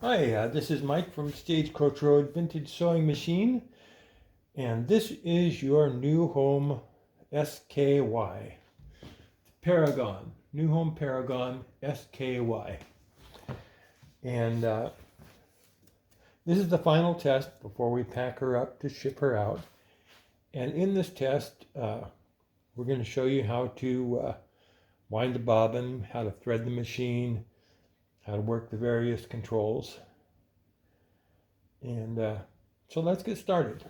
Hi, this is Mike from Stagecoach Road Vintage Sewing Machine, and this is your new home SKY. Paragon, new home Paragon SKY. And this is the final test before we pack her up to ship her out. And in this test, we're going to show you how to wind the bobbin, how to thread the machine, how to work the various controls. And so let's get started.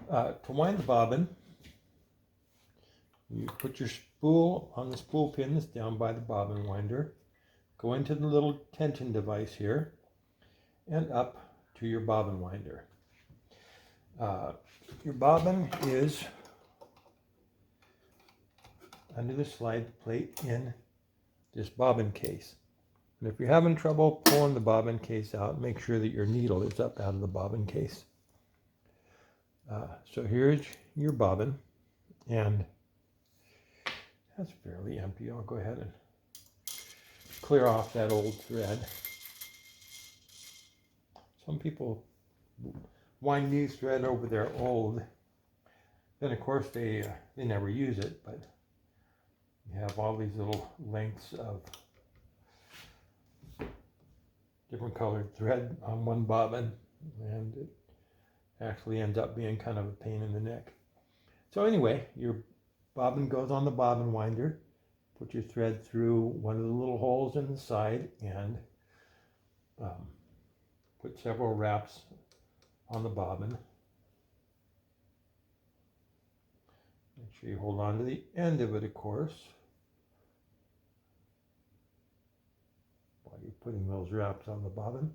To wind the bobbin, you put your spool on the spool pin that's down by the bobbin winder, go into the little tension device here, and up to your bobbin winder. Your bobbin is under the slide plate in this bobbin case. And if you're having trouble pulling the bobbin case out, make sure that your needle is up out of the bobbin case. So here's your bobbin, and that's fairly empty. I'll go ahead and clear off that old thread. Some people wind new thread over their old. Then of course they never use it, but you have all these little lengths of different colored thread on one bobbin, and it actually ends up being kind of a pain in the neck. So anyway, your bobbin goes on the bobbin winder. Put your thread through one of the little holes in the side and put several wraps on the bobbin. Make sure you hold on to the end of it, of course, while you're putting those wraps on the bobbin.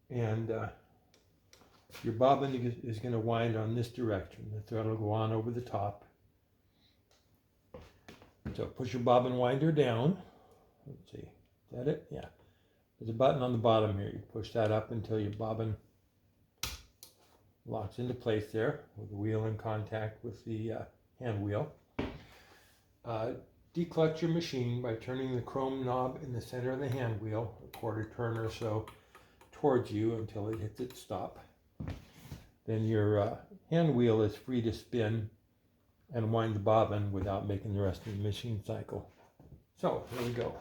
And your bobbin is going to wind on this direction. The thread will go on over the top. So push your bobbin winder down. Let's see, is that it? Yeah. There's a button on the bottom here. You push that up until your bobbin locks into place there with the wheel in contact with the hand wheel. Declutch your machine by turning the chrome knob in the center of the hand wheel a quarter turn or so towards you until it hits its stop. Then your hand wheel is free to spin and wind the bobbin without making the rest of the machine cycle. So here we go.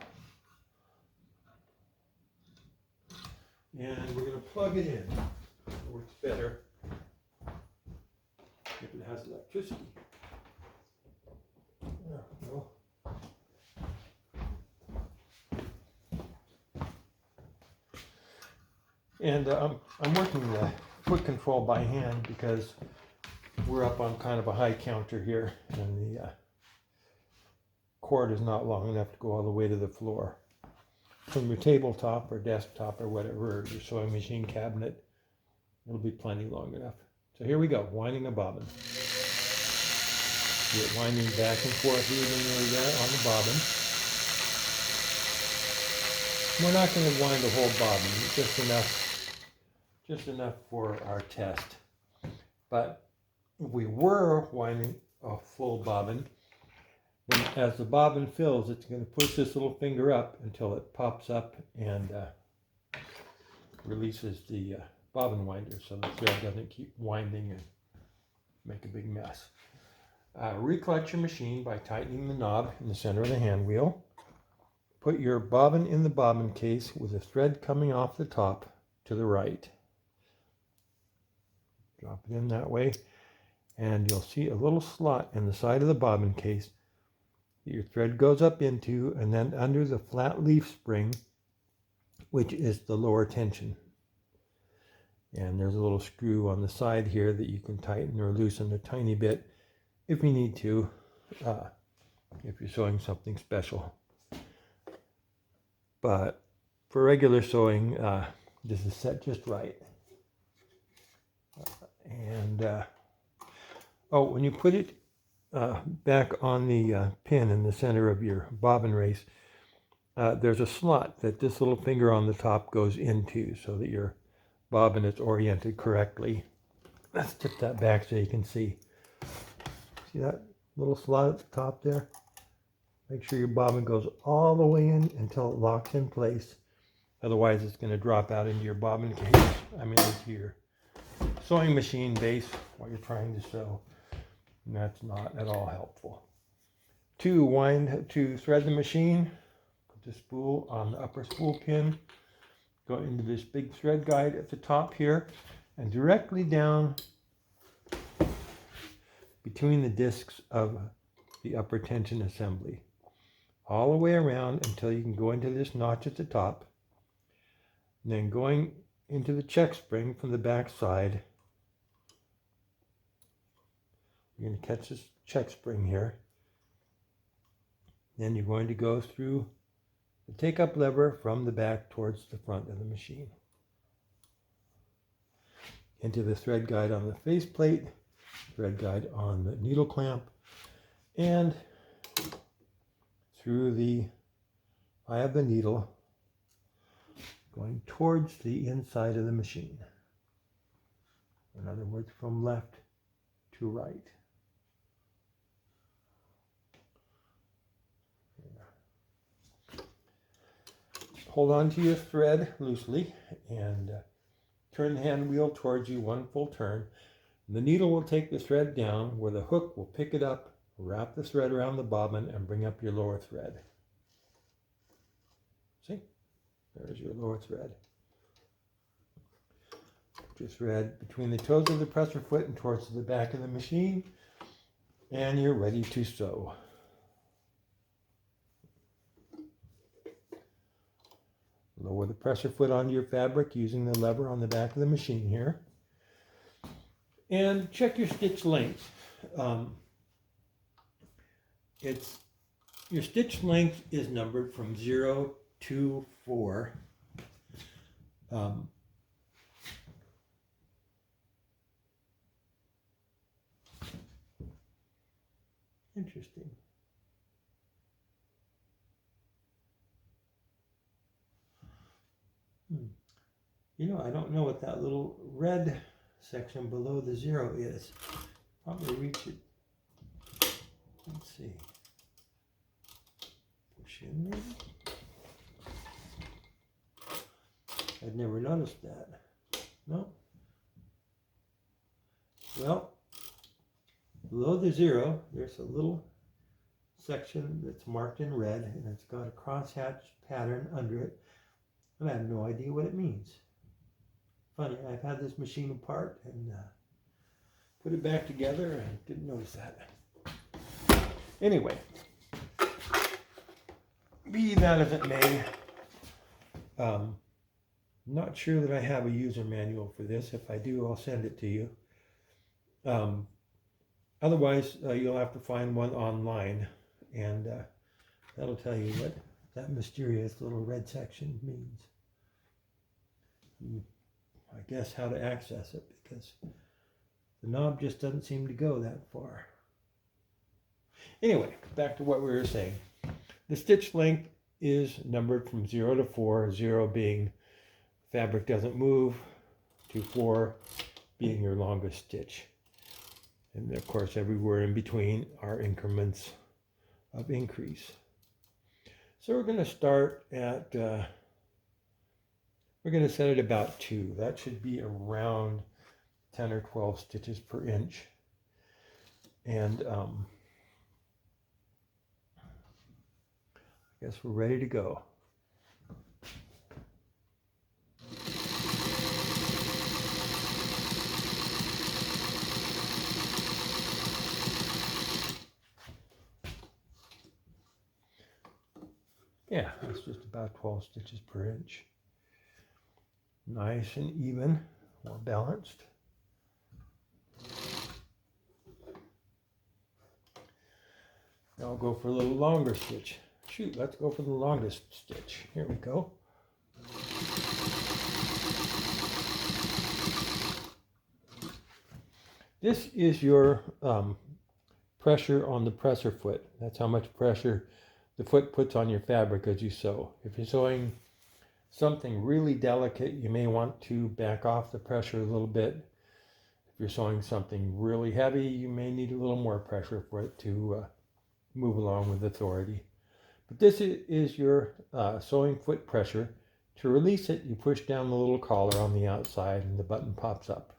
And we're going to plug it in. It works better if it has electricity. There we go. And I'm working the foot control by hand because we're up on kind of a high counter here, and the cord is not long enough to go all the way to the floor. From your tabletop or desktop or whatever, or your sewing machine cabinet, it'll be plenty long enough. So here we go, winding a bobbin. You're winding back and forth evenly there on the bobbin. We're not going to wind the whole bobbin, just enough for our test. But if we were winding a full bobbin, then as the bobbin fills, it's going to push this little finger up until it pops up and releases the bobbin winder so the thread doesn't keep winding and make a big mess. Reclutch your machine by tightening the knob in the center of the hand wheel. Put your bobbin in the bobbin case with the thread coming off the top to the right. Drop it in that way, and you'll see a little slot in the side of the bobbin case that your thread goes up into, and then under the flat leaf spring, which is the lower tension. And there's a little screw on the side here that you can tighten or loosen a tiny bit if you need to, if you're sewing something special. But for regular sewing, this is set just right. When you put it back on the pin in the center of your bobbin race, there's a slot that this little finger on the top goes into so that your bobbin is oriented correctly. Let's tip that back so you can see. See that little slot at the top there? Make sure your bobbin goes all the way in until it locks in place. Otherwise, it's going to drop out into your bobbin case. Into your sewing machine base while you're trying to sew. And that's not at all helpful. To thread the machine, put the spool on the upper spool pin. Go into this big thread guide at the top here, and directly down between the discs of the upper tension assembly. All the way around until you can go into this notch at the top. And then going into the check spring from the back side. You're going to catch this check spring here. Then you're going to go through the take-up lever from the back towards the front of the machine. Into the thread guide on the faceplate, thread guide on the needle clamp, and through the eye of the needle, going towards the inside of the machine. In other words, from left to right. Hold on to your thread loosely and turn the hand wheel towards you one full turn. The needle will take the thread down where the hook will pick it up, wrap the thread around the bobbin, and bring up your lower thread. See? There's your lower thread. Put your thread between the toes of the presser foot and towards the back of the machine, and you're ready to sew. Lower the presser foot onto your fabric using the lever on the back of the machine here. And check your stitch length. Your stitch length is numbered from 0 to 4. Interesting. I don't know what that little red section below the 0 is. Probably reach it. Let's see. Push in maybe? I'd never noticed that. No. Well, below the 0, there's a little section that's marked in red, and it's got a crosshatch pattern under it, and I have no idea what it means. Funny, I've had this machine apart and put it back together and didn't notice that. Anyway, be that as it may, not sure that I have a user manual for this. If I do, I'll send it to you. Otherwise, you'll have to find one online, and that'll tell you what that mysterious little red section means. I guess how to access it, because the knob just doesn't seem to go that far. Anyway, back to what we were saying. The stitch length is numbered from 0 to 4, 0 being fabric doesn't move, to 4 being your longest stitch. And of course, everywhere in between are increments of increase. So we're going to start at, we're going to set it about 2. That should be around 10 or 12 stitches per inch. And I guess we're ready to go. Yeah, that's just about 12 stitches per inch. Nice and even, well balanced. Now I'll go for a little longer stitch. Shoot, let's go for the longest stitch. Here we go. This is your pressure on the presser foot. That's how much pressure the foot puts on your fabric as you sew. If you're sewing something really delicate, you may want to back off the pressure a little bit. If you're sewing something really heavy, you may need a little more pressure for it to move along with authority. But this is your sewing foot pressure. To release it, you push down the little collar on the outside and the button pops up.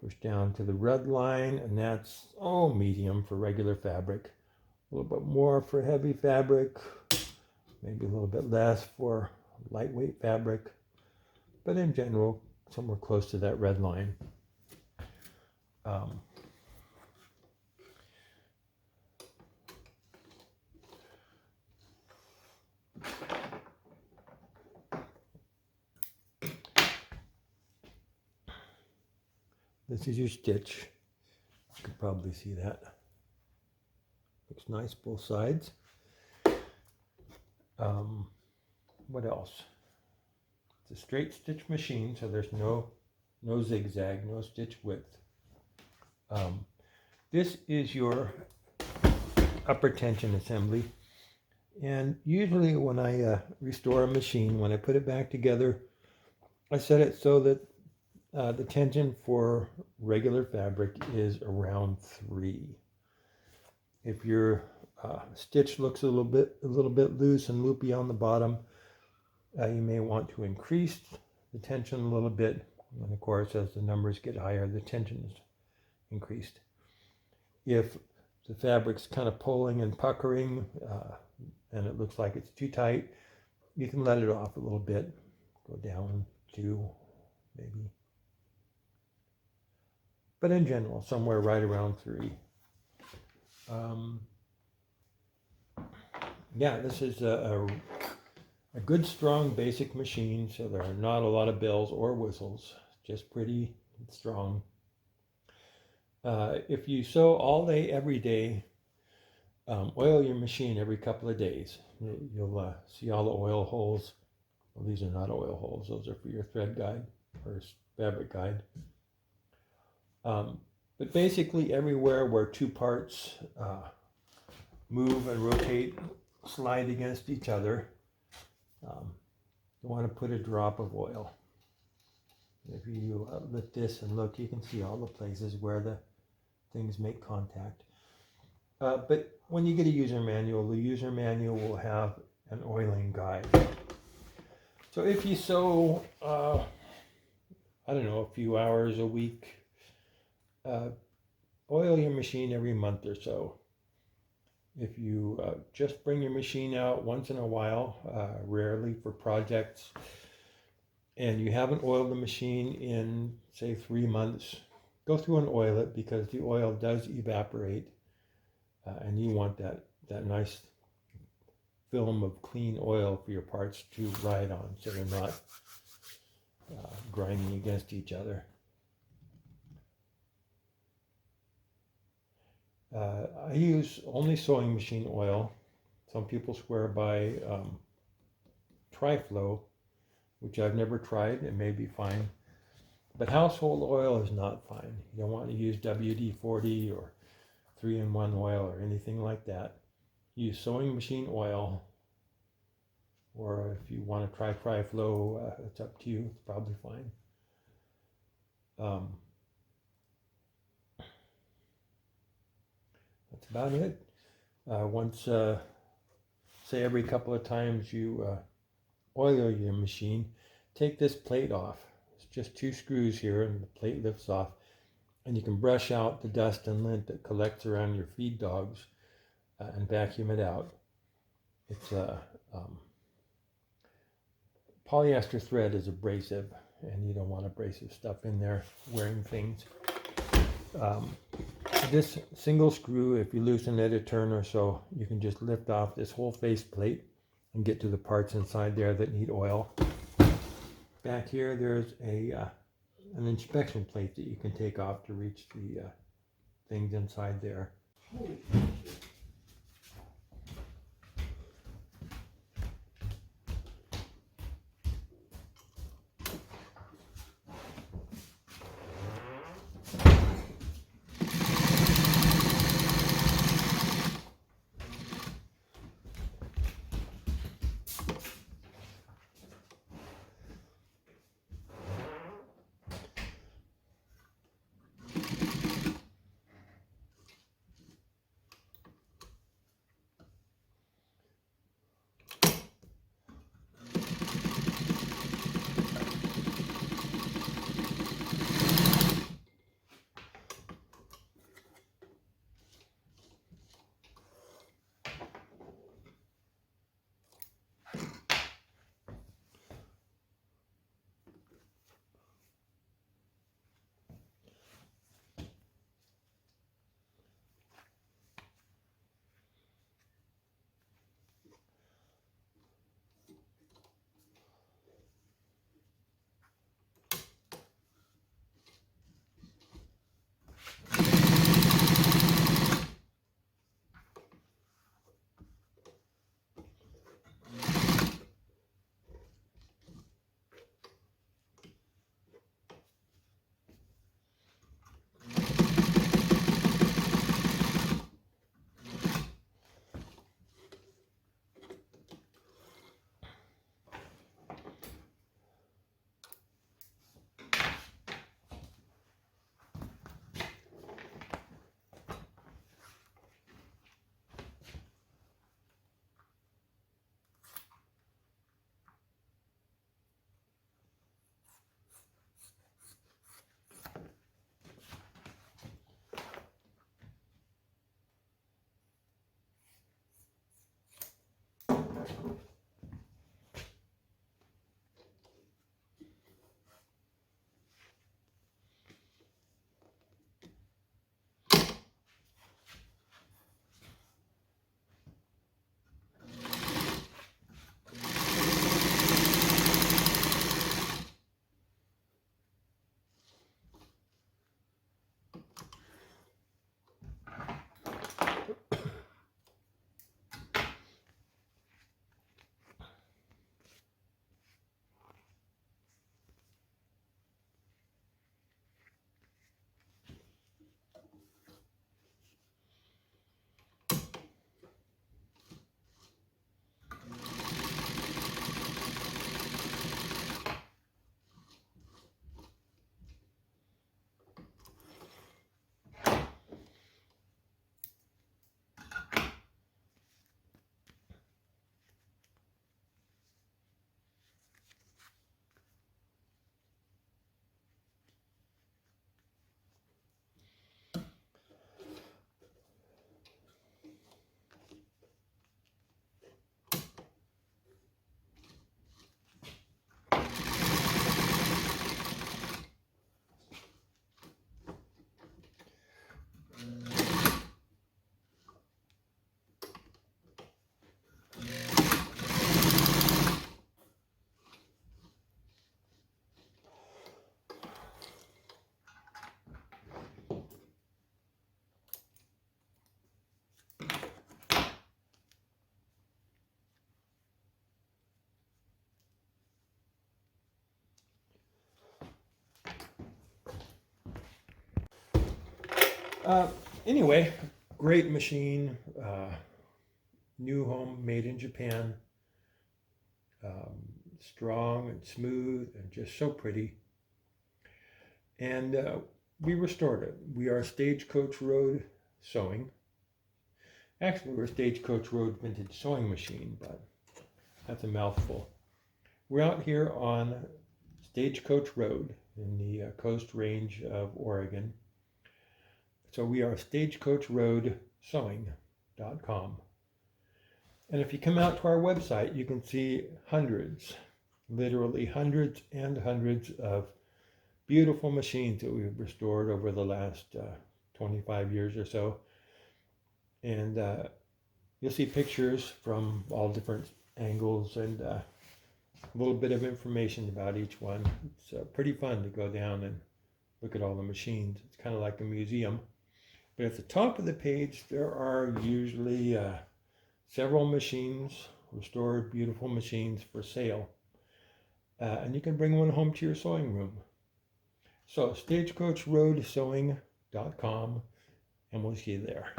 Push down to the red line, and that's medium for regular fabric. A little bit more for heavy fabric, maybe a little bit less for lightweight fabric, but in general, somewhere close to that red line. This is your stitch. You can probably see that. Looks nice both sides. What else? It's a straight stitch machine, so there's no zigzag, no stitch width. This is your upper tension assembly. And usually when I restore a machine, when I put it back together, I set it so that the tension for regular fabric is around 3. If your stitch looks a little bit loose and loopy on the bottom, you may want to increase the tension a little bit. And of course, as the numbers get higher, the tension is increased. If the fabric's kind of pulling and puckering, and it looks like it's too tight, you can let it off a little bit. Go down to maybe. But in general, somewhere right around 3. Yeah, this is a good, strong, basic machine, so there are not a lot of bells or whistles, just pretty strong. If you sew all day, every day, oil your machine every couple of days. You'll see all the oil holes. Well, these are not oil holes. Those are for your thread guide or fabric guide. But basically everywhere where 2 parts move and rotate, slide against each other, you want to put a drop of oil. If you lift this and look, you can see all the places where the things make contact. But when you get a user manual, the user manual will have an oiling guide. So if you sew, I don't know, a few hours a week, oil your machine every month or so. If you just bring your machine out once in a while, rarely for projects, and you haven't oiled the machine in, say, 3 months, go through and oil it, because the oil does evaporate, and you want that nice film of clean oil for your parts to ride on, so they're not grinding against each other. I use only sewing machine oil. Some people swear by Tri-Flow, which I've never tried. It may be fine, but household oil is not fine. You don't want to use WD-40 or 3-in-1 oil or anything like that. Use sewing machine oil, or if you want to try Tri-Flow, it's up to you. It's probably fine. That's about it. Once, say every couple of times you oil your machine, take this plate off. It's just 2 screws here, and the plate lifts off, and you can brush out the dust and lint that collects around your feed dogs and vacuum it out. It's polyester thread is abrasive, and you don't want abrasive stuff in there wearing things. This single screw, if you loosen it a turn or so, you can just lift off this whole face plate and get to the parts inside there that need oil. Back here, there's an inspection plate that you can take off to reach the things inside there. Anyway, great machine, new home made in Japan, strong and smooth and just so pretty. And we restored it. We are Stagecoach Road Sewing. Actually, we're Stagecoach Road Vintage Sewing Machine, but that's a mouthful. We're out here on Stagecoach Road in the Coast Range of Oregon. So we are stagecoachroadsewing.com. And if you come out to our website, you can see hundreds, literally hundreds and hundreds of beautiful machines that we've restored over the last 25 years or so. And you'll see pictures from all different angles and a little bit of information about each one. It's pretty fun to go down and look at all the machines. It's kind of like a museum. But at the top of the page, there are usually several machines, restored beautiful machines for sale. And you can bring one home to your sewing room. So stagecoachroadsewing.com, and we'll see you there.